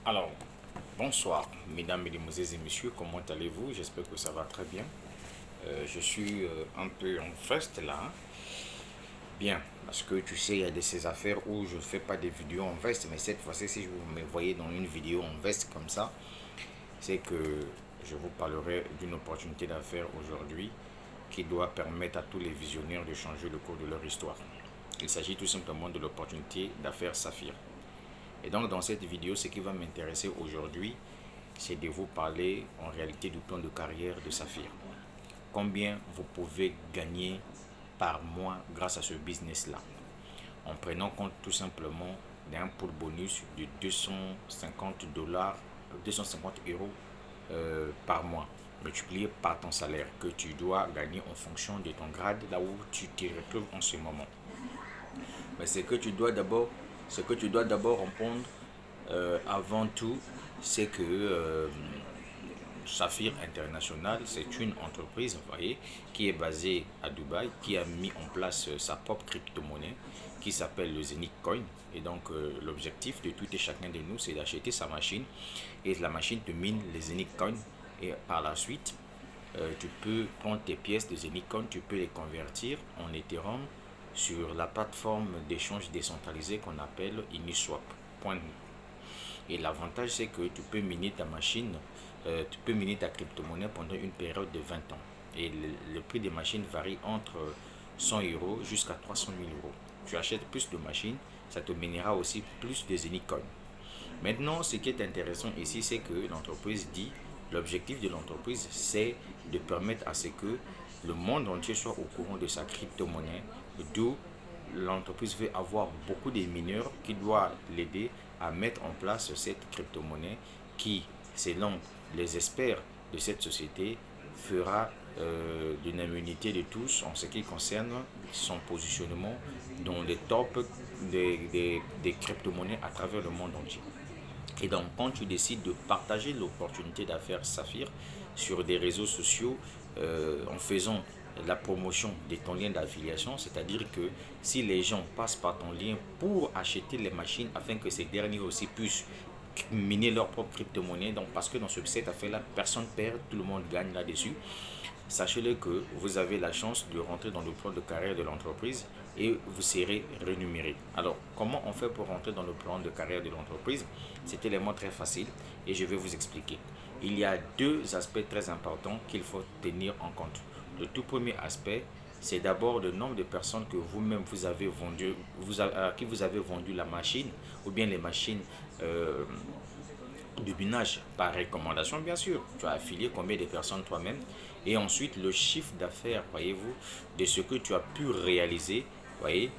Alors, bonsoir, mesdames, mesdemoiselles et messieurs, comment allez-vous? J'espère que ça va très bien. Je suis un peu en veste là. Bien, parce que tu sais, il y a de ces affaires où je ne fais pas des vidéos en veste, mais cette fois-ci, si vous me voyez dans une vidéo en veste comme ça, c'est que je vous parlerai d'une opportunité d'affaires aujourd'hui qui doit permettre à tous les visionnaires de changer le cours de leur histoire. Il s'agit tout simplement de l'opportunité d'affaires Saphir. Et donc dans cette vidéo, ce qui va m'intéresser aujourd'hui, c'est de vous parler en réalité du plan de carrière de Saphir. Combien vous pouvez gagner par mois grâce à ce business-là, en prenant compte tout simplement d'un pool bonus de 250 dollars, 250 euros par mois, multiplié par ton salaire que tu dois gagner en fonction de ton grade, là où tu te retrouves en ce moment. Mais ce que tu dois d'abord répondre avant tout, c'est que Saphir International, c'est une entreprise, vous voyez, qui est basée à Dubaï, qui a mis en place sa propre crypto-monnaie qui s'appelle le Zenith Coin. Et donc, l'objectif de tout et chacun de nous, c'est d'acheter sa machine et la machine te mine les Zenith Coin. Et par la suite, tu peux prendre tes pièces de Zenith Coin, tu peux les convertir en Ethereum sur la plateforme d'échange décentralisée qu'on appelle Uniswap. Et l'avantage, c'est que tu peux miner ta machine, tu peux miner ta crypto-monnaie pendant une période de 20 ans. Et le prix des machines varie entre 100 euros jusqu'à 300 000 euros. Tu achètes plus de machines, ça te minera aussi plus de Zenicoin. Maintenant, ce qui est intéressant ici, c'est que l'entreprise dit, l'objectif de l'entreprise, c'est de permettre à ce que le monde entier soit au courant de sa crypto-monnaie, d'où l'entreprise veut avoir beaucoup de mineurs qui doivent l'aider à mettre en place cette crypto-monnaie qui, selon les experts de cette société, fera d'une immunité de tous en ce qui concerne son positionnement dans les tops des crypto-monnaies à travers le monde entier. Et donc, quand tu décides de partager l'opportunité d'affaires Saphir sur des réseaux sociaux en faisant la promotion de ton lien d'affiliation, c'est-à-dire que si les gens passent par ton lien pour acheter les machines afin que ces derniers aussi puissent miner leur propre crypto-monnaie, donc parce que dans cette affaire-là, personne perd, tout le monde gagne là-dessus. Sachez-le que vous avez la chance de rentrer dans le plan de carrière de l'entreprise et vous serez rémunéré. Alors, comment on fait pour rentrer dans le plan de carrière de l'entreprise? C'est élément très facile et je vais vous expliquer. Il y a deux aspects très importants qu'il faut tenir en compte. Le tout premier aspect, c'est d'abord le nombre de personnes que vous-même vous avez vendu, à qui vous avez vendu la machine ou bien les machines de binage par recommandation, bien sûr. Tu as affilié combien de personnes toi-même et ensuite le chiffre d'affaires, voyez-vous, de ce que tu as pu réaliser, voyez,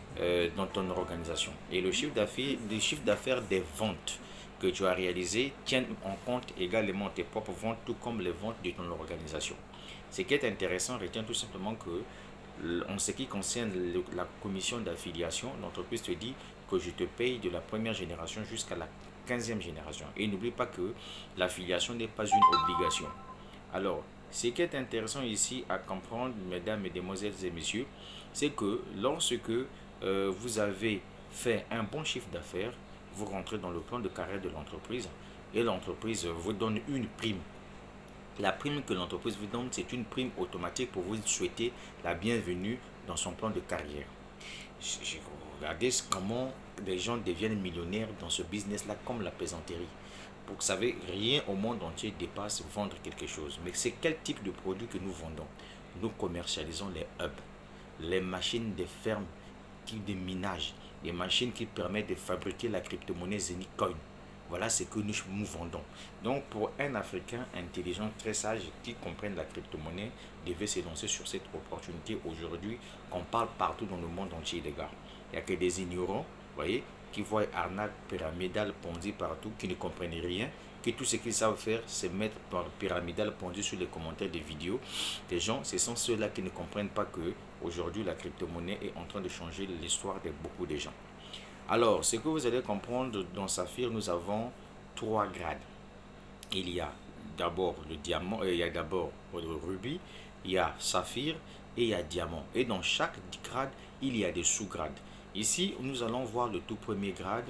dans ton organisation. Et le chiffre d'affaires des ventes que tu as réalisé tiennent en compte également tes propres ventes, tout comme les ventes de ton organisation. Ce qui est intéressant, retiens tout simplement que en ce qui concerne la commission d'affiliation, l'entreprise te dit que je te paye de la première génération jusqu'à la 15e génération. Et n'oublie pas que l'affiliation n'est pas une obligation. Alors, ce qui est intéressant ici à comprendre, mesdames, mesdemoiselles et messieurs, c'est que lorsque vous avez fait un bon chiffre d'affaires, vous rentrez dans le plan de carrière de l'entreprise et l'entreprise vous donne une prime. La prime que l'entreprise vous donne, c'est une prime automatique pour vous souhaiter la bienvenue dans son plan de carrière. Regardez comment des gens deviennent millionnaires dans ce business-là comme la plaisanterie. Vous savez, rien au monde entier dépasse vendre quelque chose. Mais c'est quel type de produit que nous vendons? Nous commercialisons les hubs, les machines de ferme de minage, les machines qui permettent de fabriquer la crypto-monnaie Zenicoin. Voilà ce que nous vendons. Donc, pour un Africain intelligent, très sage, qui comprenne la crypto-monnaie, devait se lancer sur cette opportunité aujourd'hui qu'on parle partout dans le monde entier, les gars. Il n'y a que des ignorants, vous voyez, qui voient arnaque, pyramidale, ponzi partout, qui ne comprennent rien, que tout ce qu'ils savent faire, c'est mettre par pyramidal ponzi sur les commentaires des vidéos des gens. Ce sont ceux-là qui ne comprennent pas que aujourd'hui la crypto-monnaie est en train de changer l'histoire de beaucoup de gens. Alors, ce que vous allez comprendre dans Saphir, nous avons trois grades. Il y a d'abord le diamant, il y a d'abord le rubis, il y a saphir et il y a diamant. Et dans chaque grade, il y a des sous-grades. Ici, nous allons voir le tout premier grade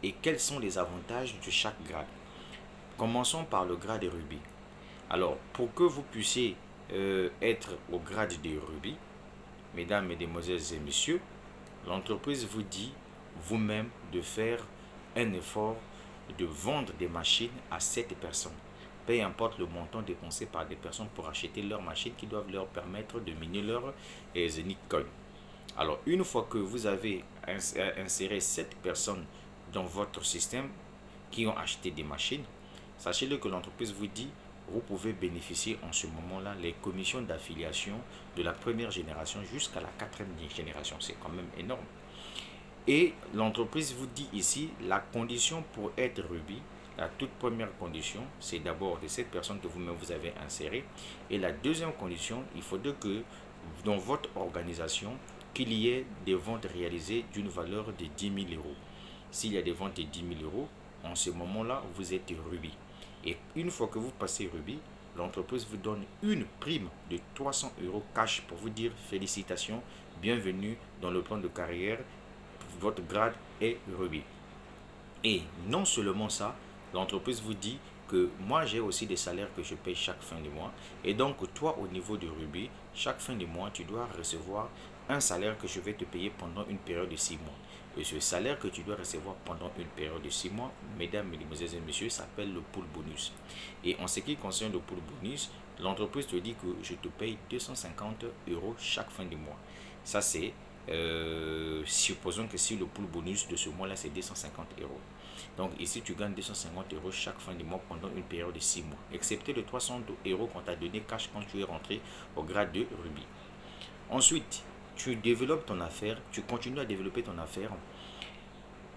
et quels sont les avantages de chaque grade. Commençons par le grade rubis. Alors, pour que vous puissiez être au grade de rubis, mesdames, mesdemoiselles et messieurs, l'entreprise vous dit vous-même de faire un effort de vendre des machines à 7 personnes. Peu importe le montant dépensé par des personnes pour acheter leurs machines qui doivent leur permettre de miner leur Zenic Coin. Alors, une fois que vous avez inséré 7 personnes dans votre système qui ont acheté des machines, sachez-le que l'entreprise vous dit vous pouvez bénéficier en ce moment-là les commissions d'affiliation de la première génération jusqu'à la quatrième génération. C'est quand même énorme. Et l'entreprise vous dit ici, la condition pour être rubis, la toute première condition, c'est d'abord de cette personne que vous-même vous avez insérée. Et la deuxième condition, il faudrait que dans votre organisation, qu'il y ait des ventes réalisées d'une valeur de 10 000 euros. S'il y a des ventes de 10 000 euros, en ce moment-là, vous êtes rubis. Et une fois que vous passez rubis, l'entreprise vous donne une prime de 300 euros cash pour vous dire félicitations, bienvenue dans le plan de carrière, votre grade est rubis. Et non seulement ça, l'entreprise vous dit que moi j'ai aussi des salaires que je paye chaque fin du mois. Et donc toi au niveau de rubis, chaque fin du mois, tu dois recevoir un salaire que je vais te payer pendant une période de 6 mois. Et ce salaire que tu dois recevoir pendant une période de 6 mois, mesdames, mesdemoiselles et messieurs, s'appelle le pool bonus. Et en ce qui concerne le pool bonus, l'entreprise te dit que je te paye 250 euros chaque fin du mois. Ça c'est, supposons que si le pool bonus de ce mois-là c'est 250 euros. Donc ici tu gagnes 250 euros chaque fin du mois pendant une période de 6 mois, excepté les 300 euros qu'on t'a donné cash quand tu es rentré au grade de rubis. Ensuite, tu développes ton affaire, tu continues à développer ton affaire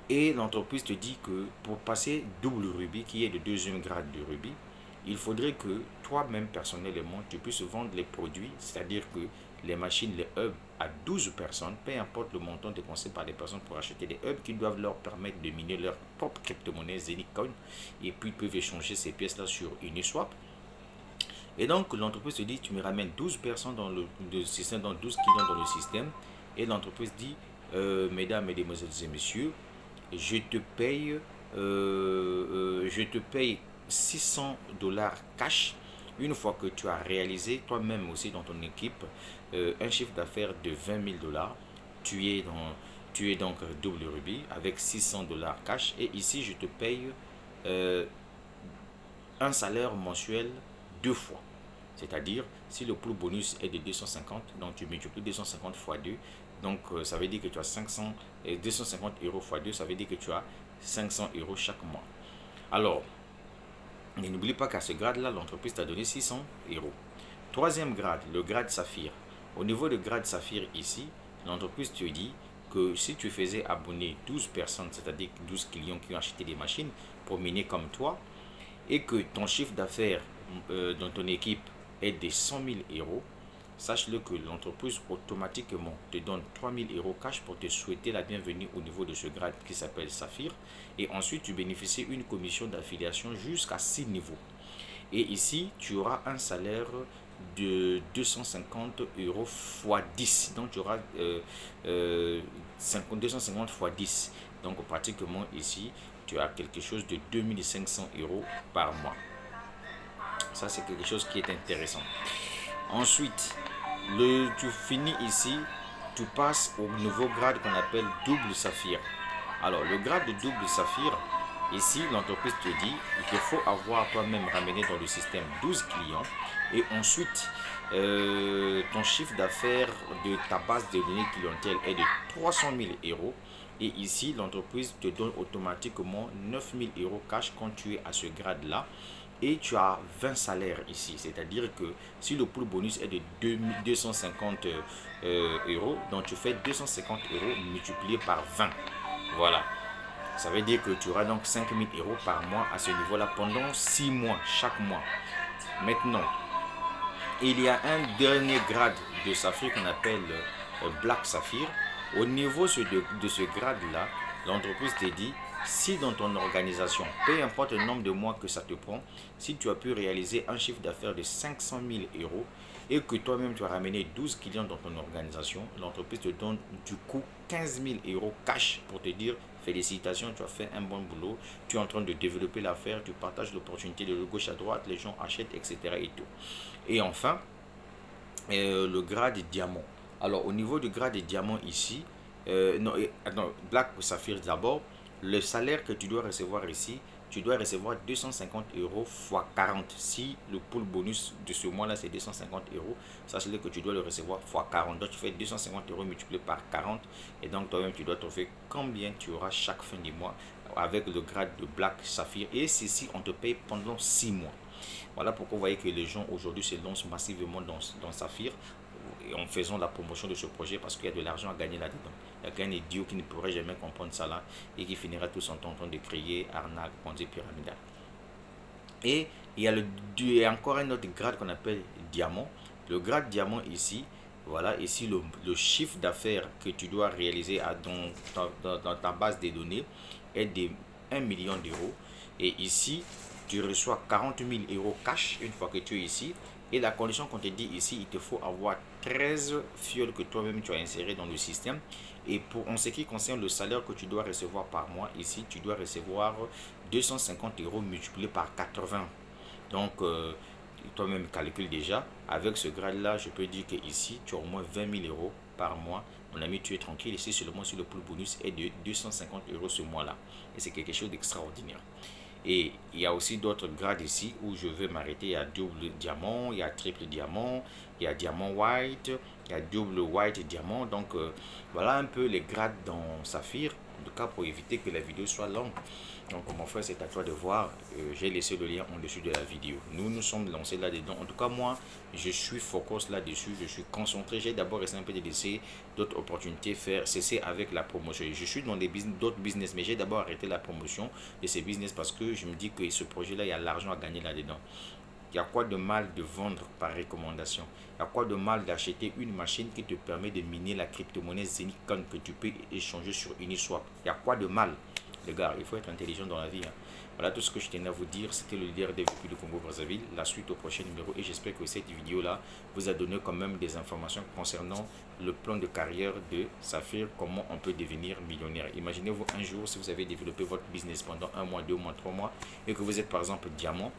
et l'entreprise te dit que pour passer double rubis, qui est le deuxième grade de rubis, il faudrait que toi-même personnellement, tu puisses vendre les produits, c'est-à-dire que les machines, les hubs à 12 personnes, peu importe le montant dépensé par des personnes pour acheter des hubs qui doivent leur permettre de miner leur propre crypto-monnaie Zenic Coin et puis ils peuvent échanger ces pièces-là sur Uniswap. Et donc, l'entreprise te dit, tu me ramènes 12 personnes dans le système, dans 12 clients dans le système. Et l'entreprise dit, mesdames, mesdemoiselles et messieurs, je te paye 600 dollars cash une fois que tu as réalisé toi-même aussi dans ton équipe un chiffre d'affaires de 20 000 dollars. Tu es donc double rubis avec 600 dollars cash. Et ici, je te paye un salaire mensuel 2 fois. C'est-à-dire, si le pool bonus est de 250, donc tu multiplies 250 fois 2, donc ça veut dire que tu as 500, et 250 euros fois 2, ça veut dire que tu as 500 euros chaque mois. Alors, n'oublie pas qu'à ce grade-là, l'entreprise t'a donné 600 euros. Troisième grade, le grade saphir. Au niveau du grade saphir ici, l'entreprise te dit que si tu faisais abonner 12 personnes, c'est-à-dire 12 clients qui ont acheté des machines pour miner comme toi, et que ton chiffre d'affaires dans ton équipe est de 100 000 euros, sache-le que l'entreprise automatiquement te donne 3 000 euros cash pour te souhaiter la bienvenue au niveau de ce grade qui s'appelle Saphir. Et ensuite, tu bénéficies d'une commission d'affiliation jusqu'à 6 niveaux. Et ici, tu auras un salaire de 250 euros x 10. Donc, tu auras 250 x 10. Donc, pratiquement ici, tu as quelque chose de 2500 euros par mois. Ça, c'est quelque chose qui est intéressant. Ensuite, tu finis ici, tu passes au nouveau grade qu'on appelle double saphir. Alors, le grade de double saphir, ici, l'entreprise te dit, il te faut avoir toi-même ramené dans le système 12 clients. Et ensuite, ton chiffre d'affaires de ta base de données clientèle est de 300 000 euros. Et ici, l'entreprise te donne automatiquement 9 000 euros cash quand tu es à ce grade-là. Et tu as 20 salaires ici. C'est-à-dire que si le pool bonus est de 250 euros, donc tu fais 250 euros multiplié par 20. Voilà. Ça veut dire que tu auras donc 5 000 euros par mois à ce niveau-là pendant 6 mois, chaque mois. Maintenant, il y a un dernier grade de saphir qu'on appelle Black Saphir. Au niveau de ce grade-là, l'entreprise te dit, si dans ton organisation, peu importe le nombre de mois que ça te prend, si tu as pu réaliser un chiffre d'affaires de 500 000 euros et que toi-même tu as ramené 12 clients dans ton organisation, l'entreprise te donne du coup 15 000 euros cash pour te dire Félicitations, tu as fait un bon boulot. Tu es en train de développer l'affaire, tu partages l'opportunité de gauche à droite, les gens achètent, etc. et tout. Et enfin, le grade diamant. Alors, au niveau du grade diamant ici, non, attends, Black ou Saphir d'abord, le salaire que tu dois recevoir ici, tu dois recevoir 250 euros fois 40. Si le pool bonus de ce mois-là, c'est 250 euros, sache-le que tu dois le recevoir fois 40. Donc, tu fais 250 euros multiplié par 40. Et donc, toi-même, tu dois trouver combien tu auras chaque fin du mois avec le grade de Black Saphir. Et ceci, on te paye pendant 6 mois. Voilà pourquoi vous voyez que les gens aujourd'hui se lancent massivement dans Saphir en faisant la promotion de ce projet parce qu'il y a de l'argent à gagner là-dedans. Il n'y a qu'un idiot qui ne pourrait jamais comprendre ça là et qui finira tout son temps en train de crier arnaque, Ponzi pyramidal. Et il y a encore un autre grade qu'on appelle diamant. Le grade diamant ici, voilà, ici le chiffre d'affaires que tu dois réaliser dans ta base de données est de 1 million d'euros. Et ici, tu reçois 40 000 euros cash une fois que tu es ici. Et la condition qu'on te dit ici, il te faut avoir 13 fioles que toi-même tu as insérées dans le système. Et en ce qui concerne le salaire que tu dois recevoir par mois, ici, tu dois recevoir 250 euros multiplié par 80. Donc, toi-même calcule déjà. Avec ce grade-là, je peux dire que ici, tu as au moins 20 000 euros par mois. Mon ami, tu es tranquille. Ici, seulement sur le pool bonus est de 250 euros ce mois-là. Et c'est quelque chose d'extraordinaire. Et il y a aussi d'autres grades ici où je vais m'arrêter. Il y a double diamant, il y a triple diamant, il y a diamant white, il y a double white diamant. Donc voilà un peu les grades dans Saphir. En tout cas pour éviter que la vidéo soit longue. Donc mon frère, c'est à toi de voir. J'ai laissé le lien en dessous de la vidéo. Nous sommes lancés là-dedans. En tout cas moi, je suis focus là-dessus. Je suis concentré. J'ai d'abord essayé un peu de laisser d'autres opportunités faire cesser avec la promotion. Je suis dans d'autres business, mais j'ai d'abord arrêté la promotion de ces business parce que je me dis que ce projet-là, il y a l'argent à gagner là-dedans. Il y a quoi de mal de vendre par recommandation? Il y a quoi de mal d'acheter une machine qui te permet de miner la crypto-monnaie Zenikon que tu peux échanger sur Uniswap? Il y a quoi de mal? Les gars, il faut être intelligent dans la vie. Voilà tout ce que je tenais à vous dire. C'était le leader des du Congo-Brazzaville. La suite au prochain numéro. Et j'espère que cette vidéo-là vous a donné quand même des informations concernant le plan de carrière de Saphir. Comment on peut devenir millionnaire. Imaginez-vous un jour si vous avez développé votre business pendant 1 mois, 2 mois, 3 mois. Et que vous êtes par exemple diamant.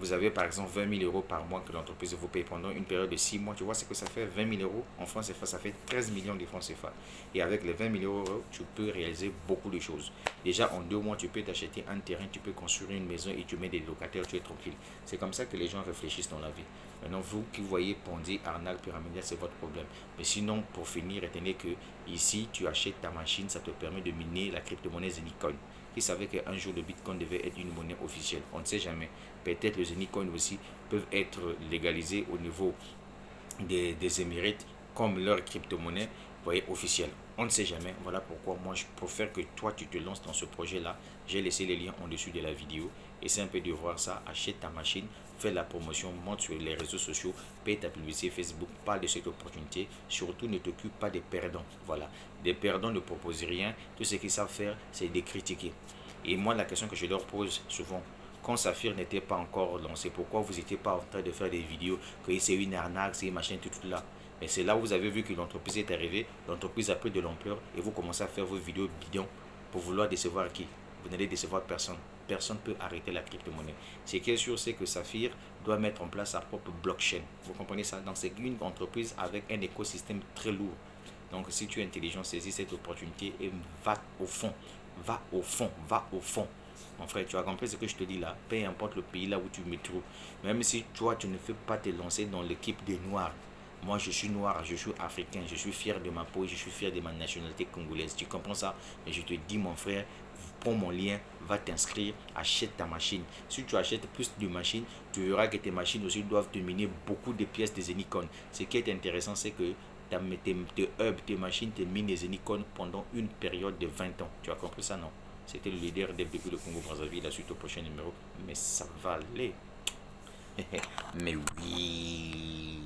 Vous avez par exemple 20 000 euros par mois que l'entreprise vous paye pendant une période de 6 mois. Tu vois ce que ça fait? 20 000 euros en France CFA, ça fait 13 millions de francs CFA. Et avec les 20 000 euros, tu peux réaliser beaucoup de choses. Déjà en 2 mois, tu peux t'acheter un terrain, tu peux construire une maison et tu mets des locataires, tu es tranquille. C'est comme ça que les gens réfléchissent dans la vie. Maintenant, vous qui voyez Ponzi, arnaque, pyramide, c'est votre problème. Mais sinon, pour finir, retenez que ici, tu achètes ta machine, ça te permet de miner la crypto-monnaie Zenikon. Qui savait qu'un jour le Bitcoin devait être une monnaie officielle? On ne sait jamais. Peut-être les Zenikon aussi peuvent être légalisés au niveau des Émirates comme leur crypto-monnaie officielle. On ne sait jamais. Voilà pourquoi moi je préfère que toi tu te lances dans ce projet-là. J'ai laissé les liens en dessus de la vidéo. Essaie un peu de voir ça. Achète ta machine, fais la promotion, monte sur les réseaux sociaux, paye ta publicité Facebook, parle de cette opportunité. Surtout ne t'occupe pas des perdants. Voilà. Des perdants ne proposent rien. Tout ce qu'ils savent faire, c'est de critiquer. Et moi, la question que je leur pose souvent, quand Saphir n'était pas encore lancé, pourquoi vous n'étiez pas en train de faire des vidéos, que c'est une arnaque, c'est une machin, tout là. Mais c'est là où vous avez vu que l'entreprise est arrivée, l'entreprise a pris de l'ampleur et vous commencez à faire vos vidéos bidons pour vouloir décevoir qui? Vous n'allez décevoir personne. Personne ne peut arrêter la crypto-monnaie. Ce qui est sûr, c'est que Saphir doit mettre en place sa propre blockchain. Vous comprenez ça? Donc c'est une entreprise avec un écosystème très lourd. Donc si tu es intelligent, saisis cette opportunité et va au fond. Va au fond, va au fond. Mon frère, tu as compris ce que je te dis là? Peu importe le pays là où tu me trouves. Même si toi, tu ne fais pas te lancer dans l'équipe des Noirs. Moi, je suis noir, je suis africain, je suis fier de ma peau, je suis fier de ma nationalité congolaise. Tu comprends ça? Et je te dis, mon frère, prends mon lien, va t'inscrire, achète ta machine. Si tu achètes plus de machines, tu verras que tes machines aussi doivent te miner beaucoup de pièces de Zenikon. Ce qui est intéressant, c'est que tes machines, tes mines de Zenikon pendant une période de 20 ans. Tu as compris ça, non? C'était le leader depuis le Congo-Brazzaville. La suite au prochain numéro. Mais ça va aller. Mais oui.